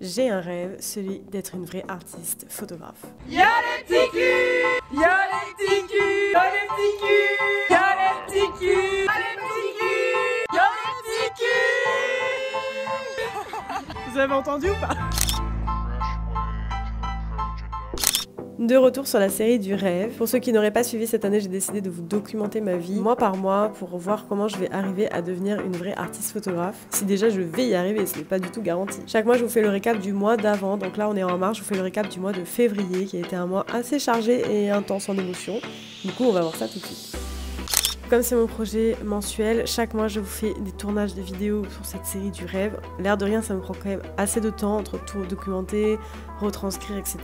j'ai un rêve, celui d'être une vraie artiste photographe. Y'a les petits culs, y'a les petits culs, y'a les petits culs, y'a les petits culs, y'a les petits culs, y'a les petits culs. Vous avez entendu ou pas? De retour sur la série du rêve. Pour ceux qui n'auraient pas suivi cette année, j'ai décidé de vous documenter ma vie mois par mois pour voir comment je vais arriver à devenir une vraie artiste photographe. Si déjà je vais y arriver, ce n'est pas du tout garanti. Chaque mois, je vous fais le récap du mois d'avant. Donc là, on est en mars, je vous fais le récap du mois de février qui a été un mois assez chargé et intense en émotions. Du coup, on va voir ça tout de suite. Comme c'est mon projet mensuel, chaque mois je vous fais des tournages de vidéos sur cette série du rêve. L'air de rien, ça me prend quand même assez de temps entre tout documenter, retranscrire, etc.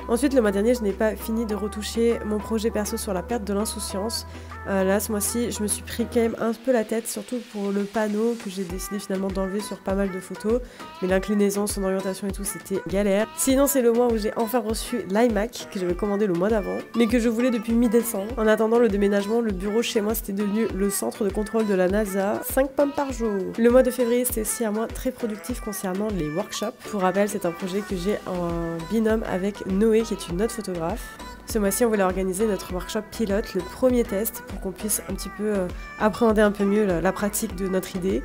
Ensuite, le mois dernier, je n'ai pas fini de retoucher mon projet perso sur la perte de l'insouciance. Là, ce mois-ci, je me suis pris quand même un peu la tête, surtout pour le panneau que j'ai décidé finalement d'enlever sur pas mal de photos. Mais l'inclinaison, son orientation et tout, c'était galère. Sinon, c'est le mois où j'ai enfin reçu l'iMac que j'avais commandé le mois d'avant, mais que je voulais depuis mi-décembre. En attendant le déménagement, le bureau chez moi, c'était devenu le centre de contrôle de la NASA, 5 pommes par jour. Le mois de février, c'était aussi un mois très productif concernant les workshops. Pour rappel, c'est un projet que j'ai en binôme avec Noé, qui est une autre photographe. Ce mois-ci, on voulait organiser notre workshop pilote, le premier test, pour qu'on puisse un petit peu appréhender un peu mieux la pratique de notre idée.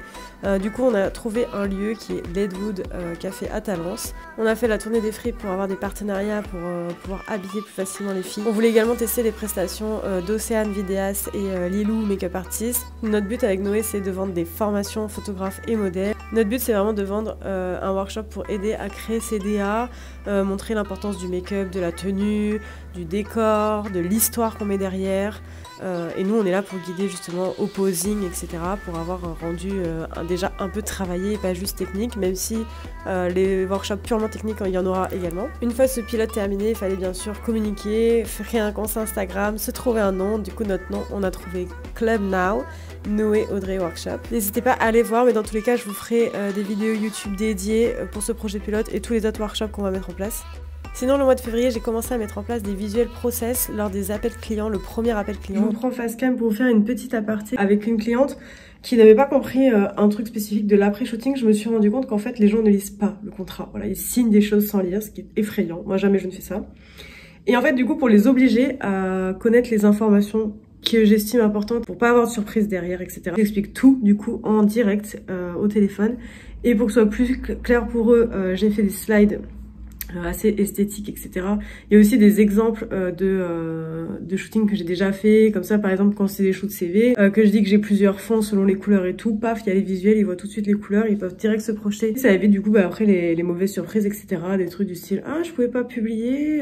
Du coup, on a trouvé un lieu qui est Leadwood Café à Talence. On a fait la tournée des fripes pour avoir des partenariats pour pouvoir habiller plus facilement les filles. On voulait également tester les prestations d'Océane vidéaste et Lilou Makeup Artist. Notre but avec Noé, c'est de vendre des formations photographes et modèles. Notre but, c'est vraiment de vendre un workshop pour aider à créer ces DA, montrer l'importance du make-up, de la tenue, du décor, de l'histoire qu'on met derrière. Et nous, on est là pour guider justement au posing, etc. pour avoir un rendu déjà un peu travaillé et pas juste technique, même si les workshops purement techniques, il y en aura également. Une fois ce pilote terminé, il fallait bien sûr communiquer, créer un compte Instagram, se trouver un nom. Du coup, notre nom, on a trouvé Club Now, Noé Audrey Workshop. N'hésitez pas à aller voir, mais dans tous les cas, je vous ferai des vidéos YouTube dédiées pour ce projet pilote et tous les autres workshops qu'on va mettre en place. Sinon, le mois de février, j'ai commencé à mettre en place des visuels process lors des appels clients, le premier appel client. Je vous prends face cam pour vous faire une petite aparté avec une cliente qui n'avait pas compris un truc spécifique de l'après-shooting. Je me suis rendu compte qu'en fait, les gens ne lisent pas le contrat. Voilà, ils signent des choses sans lire, ce qui est effrayant. Moi, jamais je ne fais ça. Et en fait, du coup, pour les obliger à connaître les informations que j'estime importantes pour pas avoir de surprise derrière, etc. J'explique tout, du coup, en direct au téléphone. Et pour que ce soit plus clair pour eux, j'ai fait des slides assez esthétique, etc. Il y a aussi des exemples de shooting que j'ai déjà fait, comme ça par exemple quand c'est des shoots CV, que je dis que j'ai plusieurs fonds selon les couleurs et tout, paf, il y a les visuels, ils voient tout de suite les couleurs, ils peuvent direct se projeter. Ça évite du coup après les mauvaises surprises, etc. Des trucs du style, ah je pouvais pas publier,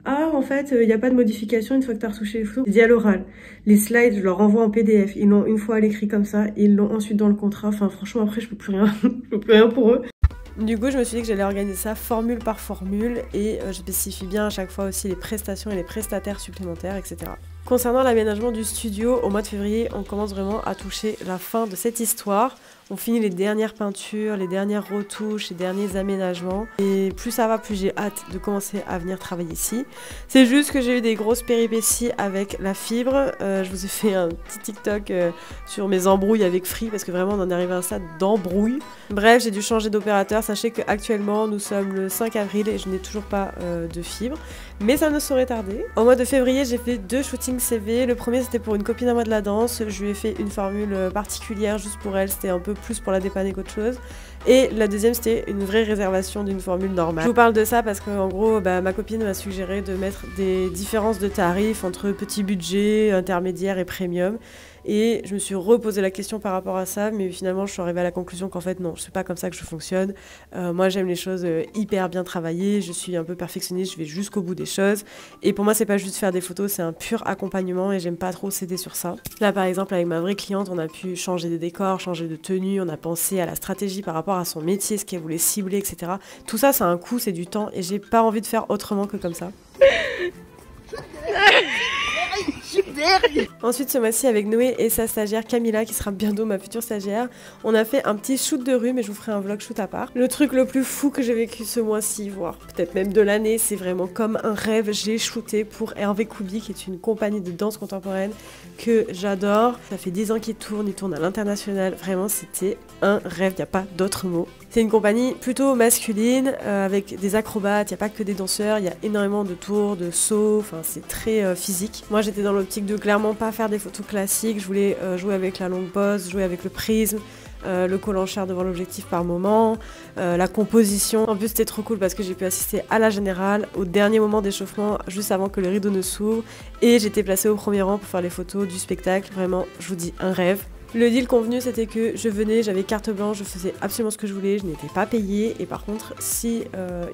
ah en fait il n'y a pas de modification une fois que tu as retouché les photos. Je dis à l'oral, les slides je leur envoie en PDF, ils l'ont une fois à l'écrit comme ça, ils l'ont ensuite dans le contrat, enfin franchement après je peux plus rien, je peux plus rien pour eux. Du coup, je me suis dit que j'allais organiser ça formule par formule et je spécifie bien à chaque fois aussi les prestations et les prestataires supplémentaires, etc. Concernant l'aménagement du studio, au mois de février, on commence vraiment à toucher la fin de cette histoire. On finit les dernières peintures, les dernières retouches, les derniers aménagements. Et plus ça va, plus j'ai hâte de commencer à venir travailler ici. C'est juste que j'ai eu des grosses péripéties avec la fibre. Je vous ai fait un petit TikTok sur mes embrouilles avec Free parce que vraiment on en est arrivé à un stade d'embrouille. Bref, j'ai dû changer d'opérateur. Sachez qu'actuellement nous sommes le 5 avril et je n'ai toujours pas de fibre. Mais ça ne saurait tarder. Au mois de février, j'ai fait 2 shootings CV. Le premier c'était pour une copine à moi de la danse. Je lui ai fait une formule particulière juste pour elle. C'était un peu plus pour la dépanner qu'autre chose. Et la deuxième c'était une vraie réservation d'une formule normale. Je vous parle de ça parce qu'en gros ma copine m'a suggéré de mettre des différences de tarifs entre petit budget, intermédiaire et premium. Et je me suis reposé la question par rapport à ça, mais finalement je suis arrivée à la conclusion qu'en fait non, c'est pas comme ça que je fonctionne. Moi j'aime les choses hyper bien travaillées, je suis un peu perfectionniste, je vais jusqu'au bout des choses. Et pour moi c'est pas juste faire des photos, c'est un pur accompagnement et j'aime pas trop céder sur ça. Là par exemple avec ma vraie cliente, on a pu changer des décors, changer de tenue, on a pensé à la stratégie par rapport à son métier, ce qu'elle voulait cibler, etc. Tout ça, ça a un coût, c'est du temps et j'ai pas envie de faire autrement que comme ça. Ensuite ce mois-ci avec Noé et sa stagiaire Camilla qui sera bientôt ma future stagiaire, on a fait un petit shoot de rue mais je vous ferai un vlog shoot à part. Le truc le plus fou que j'ai vécu ce mois-ci, voire peut-être même de l'année, c'est vraiment comme un rêve. J'ai shooté pour Hervé Koubi qui est une compagnie de danse contemporaine que j'adore. Ça fait 10 ans qu'il tourne, il tourne à l'international, vraiment c'était un rêve, il n'y a pas d'autre mot. C'est une compagnie plutôt masculine avec des acrobates, il n'y a pas que des danseurs, il y a énormément de tours, de sauts, enfin c'est très physique. Moi j'étais dans l'optique de clairement pas faire des photos classiques, je voulais jouer avec la longue pose, jouer avec le prisme, le col en chair devant l'objectif par moment, la composition. En plus c'était trop cool parce que j'ai pu assister à la générale au dernier moment d'échauffement juste avant que le rideau ne s'ouvre et j'étais placée au premier rang pour faire les photos du spectacle. Vraiment je vous dis un rêve. Le deal convenu c'était que je venais, j'avais carte blanche, je faisais absolument ce que je voulais, je n'étais pas payée et par contre si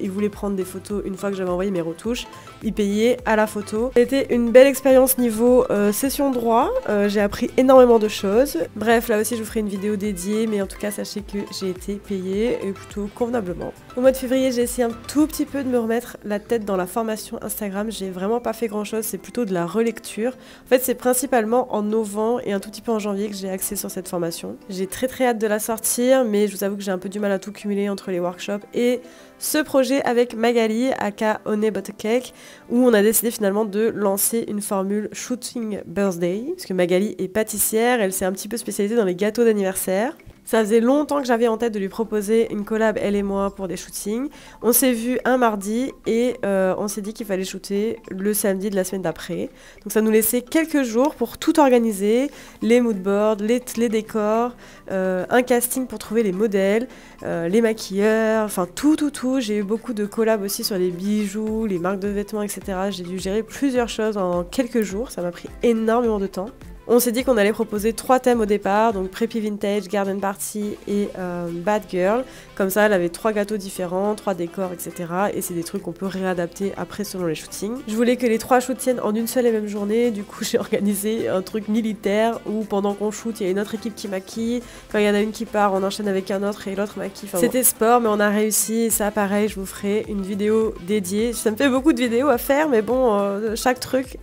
ils voulaient prendre des photos une fois que j'avais envoyé mes retouches, ils payaient à la photo. C'était une belle expérience niveau session droit, j'ai appris énormément de choses. Bref là aussi je vous ferai une vidéo dédiée mais en tout cas sachez que j'ai été payée et plutôt convenablement. Au mois de février j'ai essayé un tout petit peu de me remettre la tête dans la formation Instagram, j'ai vraiment pas fait grand chose, c'est plutôt de la relecture. En fait c'est principalement en novembre et un tout petit peu en janvier que j'ai accès sur cette formation. J'ai très hâte de la sortir mais je vous avoue que j'ai un peu du mal à tout cumuler entre les workshops et ce projet avec Magali aka Honey Butter Cake où on a décidé finalement de lancer une formule Shooting Birthday parce que Magali est pâtissière, elle s'est un petit peu spécialisée dans les gâteaux d'anniversaire. Ça faisait longtemps que j'avais en tête de lui proposer une collab, elle et moi, pour des shootings. On s'est vu un mardi et on s'est dit qu'il fallait shooter le samedi de la semaine d'après. Donc ça nous laissait quelques jours pour tout organiser, les moodboards, les décors, un casting pour trouver les modèles, les maquilleurs, enfin tout. J'ai eu beaucoup de collabs aussi sur les bijoux, les marques de vêtements, etc. J'ai dû gérer plusieurs choses en quelques jours, ça m'a pris énormément de temps. On s'est dit qu'on allait proposer 3 thèmes au départ, donc Preppy Vintage, Garden Party et Bad Girl. Comme ça, elle avait 3 gâteaux différents, 3 décors, etc. Et c'est des trucs qu'on peut réadapter après selon les shootings. Je voulais que les 3 shoots tiennent en une seule et même journée, du coup j'ai organisé un truc militaire où pendant qu'on shoot, il y a une autre équipe qui maquille. Quand il y en a une qui part, on enchaîne avec un autre et l'autre maquille. Enfin, c'était sport, mais on a réussi. Et ça, pareil, je vous ferai une vidéo dédiée. Ça me fait beaucoup de vidéos à faire, mais bon, chaque truc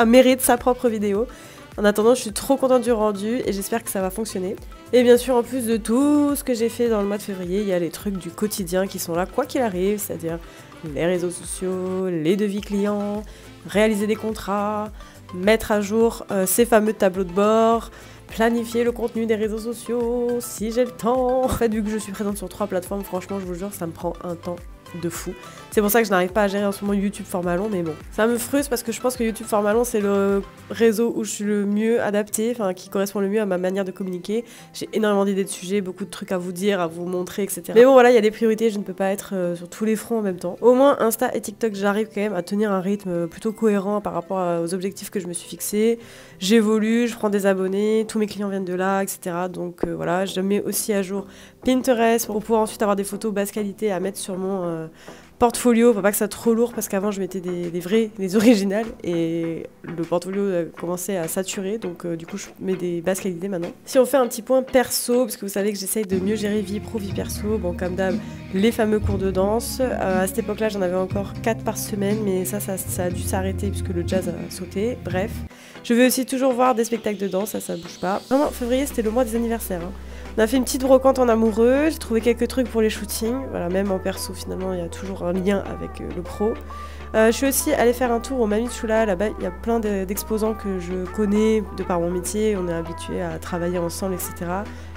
mérite sa propre vidéo. En attendant, je suis trop contente du rendu et j'espère que ça va fonctionner. Et bien sûr, en plus de tout ce que j'ai fait dans le mois de février, il y a les trucs du quotidien qui sont là quoi qu'il arrive, c'est-à-dire les réseaux sociaux, les devis clients, réaliser des contrats, mettre à jour ces fameux tableaux de bord, planifier le contenu des réseaux sociaux si j'ai le temps. En fait, vu que je suis présente sur 3 plateformes, franchement, je vous jure, ça me prend un temps de fou. C'est pour ça que je n'arrive pas à gérer en ce moment YouTube format long, mais bon. Ça me frustre parce que je pense que YouTube format long, c'est le réseau où je suis le mieux adaptée, enfin qui correspond le mieux à ma manière de communiquer. J'ai énormément d'idées de sujets, beaucoup de trucs à vous dire, à vous montrer, etc. Mais bon voilà, il y a des priorités, je ne peux pas être sur tous les fronts en même temps. Au moins Insta et TikTok, j'arrive quand même à tenir un rythme plutôt cohérent par rapport aux objectifs que je me suis fixés. J'évolue, je prends des abonnés, tous mes clients viennent de là, etc. Donc voilà, je mets aussi à jour Pinterest pour pouvoir ensuite avoir des photos basse qualité à mettre sur mon portfolio, faut pas que ça soit trop lourd parce qu'avant je mettais des originales et le portfolio commençait à saturer donc du coup je mets des basses qualités maintenant. Si on fait un petit point perso, parce que vous savez que j'essaye de mieux gérer vie pro, vie perso, bon comme d'hab les fameux cours de danse, à cette époque là j'en avais encore 4 par semaine mais ça a dû s'arrêter puisque le jazz a sauté, bref. Je vais aussi toujours voir des spectacles de danse, ça bouge pas. Vraiment février c'était le mois des anniversaires. Hein. On a fait une petite brocante en amoureux, j'ai trouvé quelques trucs pour les shootings, voilà, même en perso finalement il y a toujours un lien avec le pro. Je suis aussi allée faire un tour au Mamie Choula, là-bas il y a plein d'exposants que je connais de par mon métier, on est habitués à travailler ensemble, etc.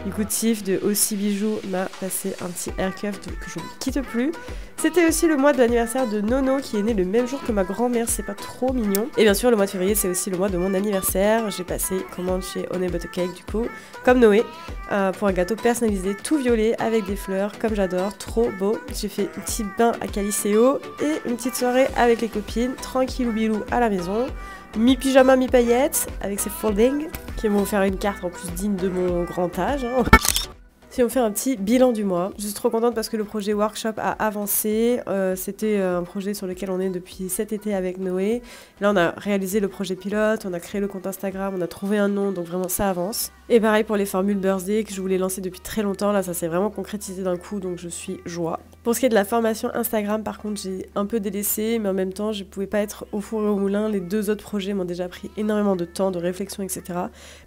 Du coup Tiff de Aussi Bijoux m'a passé un petit aircuff que je ne quitte plus. C'était aussi le mois de l'anniversaire de Nono qui est né le même jour que ma grand-mère, c'est pas trop mignon. Et bien sûr le mois de février c'est aussi le mois de mon anniversaire, j'ai passé commande chez Honey Butter Cake du coup, comme Noé, pour un gâteau personnalisé tout violet avec des fleurs comme j'adore, trop beau. J'ai fait un petit bain à Caliceo et une petite soirée avec les copines, tranquillou bilou à la maison. Mi-pyjama, mi-paillettes, avec ces foldings, qui vont faire une carte en plus digne de mon grand âge. Hein. Si on fait un petit bilan du mois, je suis trop contente parce que le projet Workshop a avancé. C'était un projet sur lequel on est depuis cet été avec Noé. Là, on a réalisé le projet pilote, on a créé le compte Instagram, on a trouvé un nom, donc vraiment ça avance. Et pareil pour les formules birthday que je voulais lancer depuis très longtemps. Là, ça s'est vraiment concrétisé d'un coup, donc je suis joie. Pour ce qui est de la formation Instagram, par contre, j'ai un peu délaissé, mais en même temps, je pouvais pas être au four et au moulin. Les 2 autres projets m'ont déjà pris énormément de temps, de réflexion, etc.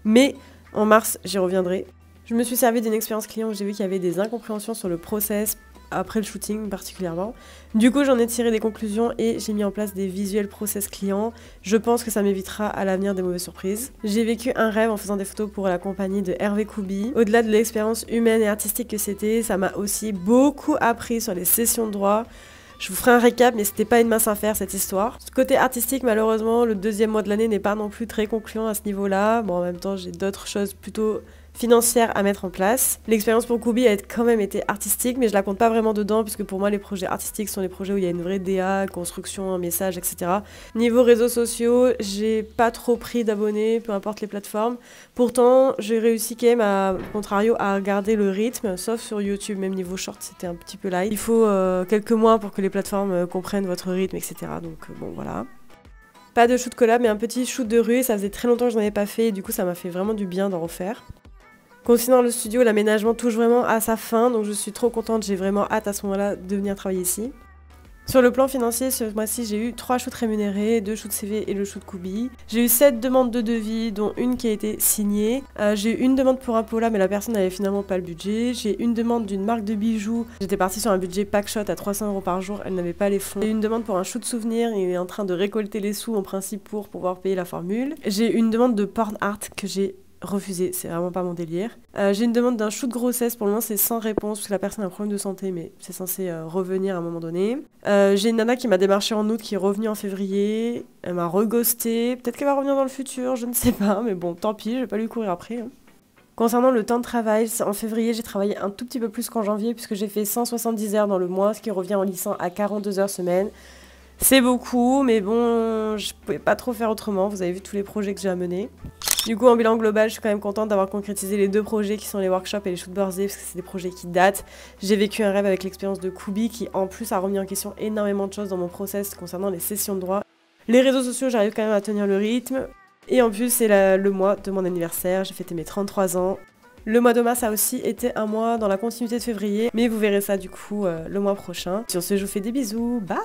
Mais en mars, j'y reviendrai. Je me suis servi d'une expérience client où j'ai vu qu'il y avait des incompréhensions sur le process, après le shooting particulièrement. Du coup, j'en ai tiré des conclusions et j'ai mis en place des visuels process clients. Je pense que ça m'évitera à l'avenir des mauvaises surprises. J'ai vécu un rêve en faisant des photos pour la compagnie de Hervé Koubi. Au-delà de l'expérience humaine et artistique que c'était, ça m'a aussi beaucoup appris sur les sessions de droit. Je vous ferai un récap, mais c'était pas une mince affaire cette histoire. Côté artistique, malheureusement, le 2e mois de l'année n'est pas non plus très concluant à ce niveau-là. Bon, en même temps, j'ai d'autres choses plutôt financière à mettre en place. L'expérience pour Koubi a quand même été artistique, mais je la compte pas vraiment dedans, puisque pour moi les projets artistiques sont les projets où il y a une vraie DA, construction, un message, etc. Niveau réseaux sociaux, j'ai pas trop pris d'abonnés, peu importe les plateformes. Pourtant, j'ai réussi quand même, à contrario, à garder le rythme, sauf sur YouTube, même niveau short, c'était un petit peu light. Il faut quelques mois pour que les plateformes comprennent votre rythme, etc. Donc bon, voilà. Pas de shoot collab, mais un petit shoot de rue, ça faisait très longtemps que je n'en avais pas fait, et du coup ça m'a fait vraiment du bien d'en refaire. Concernant le studio, l'aménagement touche vraiment à sa fin, donc je suis trop contente, j'ai vraiment hâte à ce moment-là de venir travailler ici. Sur le plan financier, ce mois-ci, j'ai eu 3 shoots rémunérés, 2 shoots CV et le shoot Koubi. J'ai eu 7 demandes de devis, dont une qui a été signée. J'ai eu une demande pour un Paula, mais la personne n'avait finalement pas le budget. J'ai une demande d'une marque de bijoux. J'étais partie sur un budget pack shot à 300 € par jour, elle n'avait pas les fonds. J'ai eu une demande pour un shoot souvenir, il est en train de récolter les sous en principe pour pouvoir payer la formule. J'ai eu une demande de porn art que j'ai refusé, c'est vraiment pas mon délire. J'ai une demande d'un shoot grossesse, pour le moment c'est sans réponse parce que la personne a un problème de santé, mais c'est censé revenir à un moment donné. J'ai une nana qui m'a démarché en août, qui est revenue en février, elle m'a reghosté, peut-être qu'elle va revenir dans le futur, je ne sais pas, mais bon, tant pis, je vais pas lui courir après. Concernant le temps de travail, en février j'ai travaillé un tout petit peu plus qu'en janvier puisque j'ai fait 170 heures dans le mois, ce qui revient en lissant à 42 heures semaine. C'est beaucoup, mais bon, je pouvais pas trop faire autrement, vous avez vu tous les projets que j'ai à mener. Du coup, en bilan global, je suis quand même contente d'avoir concrétisé les 2 projets qui sont les workshops et les shoots birthday, parce que c'est des projets qui datent. J'ai vécu un rêve avec l'expérience de Koubi, qui en plus a remis en question énormément de choses dans mon process concernant les sessions de droit. Les réseaux sociaux, j'arrive quand même à tenir le rythme. Et en plus, c'est le mois de mon anniversaire, j'ai fêté mes 33 ans. Le mois de mars a aussi été un mois dans la continuité de février, mais vous verrez ça du coup le mois prochain. Sur ce, je vous fais des bisous, bye!